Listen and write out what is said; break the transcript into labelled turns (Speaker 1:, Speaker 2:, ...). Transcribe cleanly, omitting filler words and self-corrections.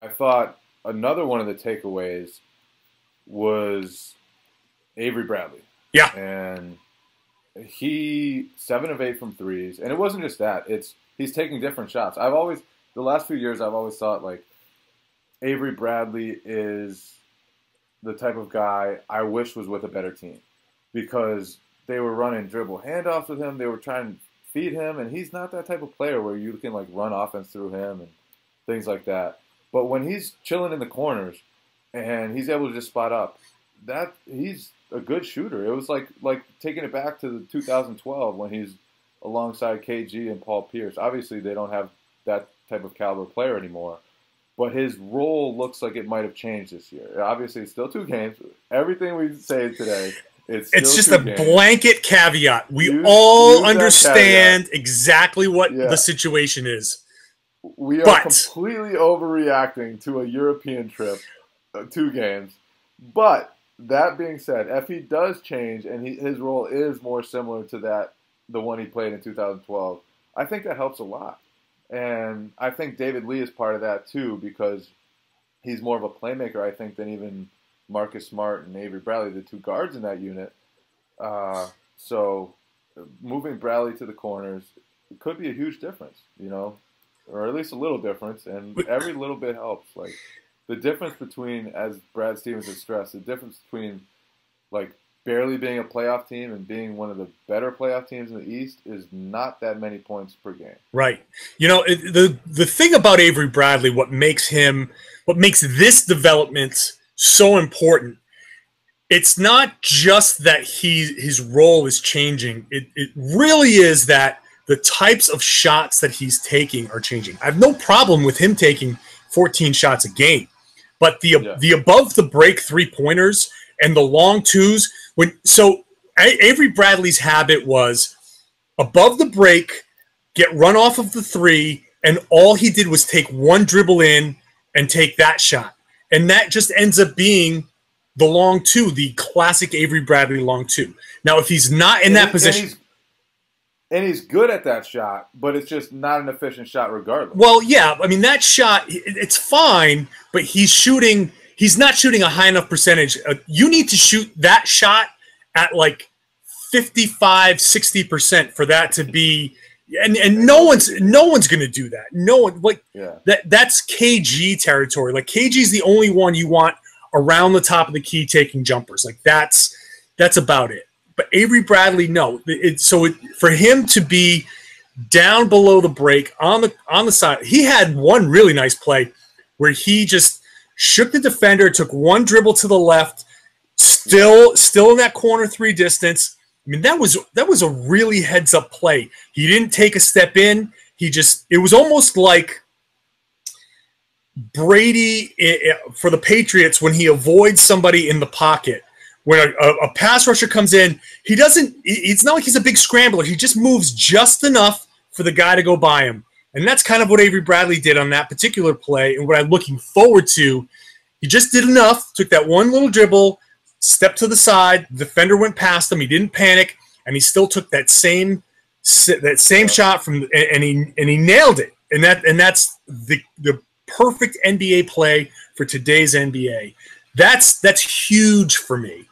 Speaker 1: I thought another one of the takeaways was Avery Bradley.
Speaker 2: Yeah.
Speaker 1: And he 7 of 8 from threes. And it wasn't just that. He's taking different shots. The last few years I've always thought like Avery Bradley is the type of guy I wish was with a better team. Because they were running dribble handoffs with him, they were trying to feed him, and he's not that type of player where you can like run offense through him and things like that. But when he's chilling in the corners and he's able to just spot up, that he's a good shooter. It was like taking it back to the 2012 when he's alongside KG and Paul Pierce. Obviously, they don't have that type of caliber player anymore, but his role looks like it might have changed this year. Obviously, it's still 2 games. Everything we say today, it's
Speaker 2: just a blanket caveat. We all understand exactly what the situation is.
Speaker 1: We are completely overreacting to a European trip, 2 games. But that being said, if he does change and his role is more similar to the one he played in 2012, I think that helps a lot. And I think David Lee is part of that too, because he's more of a playmaker, I think, than even Marcus Smart and Avery Bradley, the 2 guards in that unit. So moving Bradley to the corners could be a huge difference, or at least a little difference, and every little bit helps. Like the difference between, as Brad Stevens has stressed, the difference between like barely being a playoff team and being one of the better playoff teams in the East is not that many points per game.
Speaker 2: Right. The thing about Avery Bradley, what makes this development so important, it's not just that his role is changing. It really is that the types of shots that he's taking are changing. I have no problem with him taking 14 shots a game, but the above the break 3-pointers and the long twos. Avery Bradley's habit was above the break, get run off of the 3, and all he did was take 1 dribble in and take that shot, and that just ends up being the long 2, the classic Avery Bradley long 2. Now, if he's not in that position.
Speaker 1: And he's good at that shot, but it's just not an efficient shot regardless.
Speaker 2: Well, yeah. I mean, that shot, it's fine, but he's not shooting a high enough percentage. You need to shoot that shot at like 55, 60% for that to be – and no one's going to do that. No one – that's KG territory. Like KG's the only one you want around the top of the key taking jumpers. Like that's about it. But Avery Bradley, no. For him to be down below the break on the side, he had one really nice play where he just shook the defender, took 1 dribble to the left, still in that corner 3 distance. I mean, that was a really heads up play. He didn't take a step in. It was almost like Brady for the Patriots when he avoids somebody in the pocket. When a pass rusher comes in, it's not like he's a big scrambler. He just moves just enough for the guy to go by him. And that's kind of what Avery Bradley did on that particular play. And what I'm looking forward to, he just did enough, took that 1 little dribble, stepped to the side, the defender went past him, he didn't panic, and he still took that same shot and he nailed it. And that's the perfect NBA play for today's NBA. That's huge for me.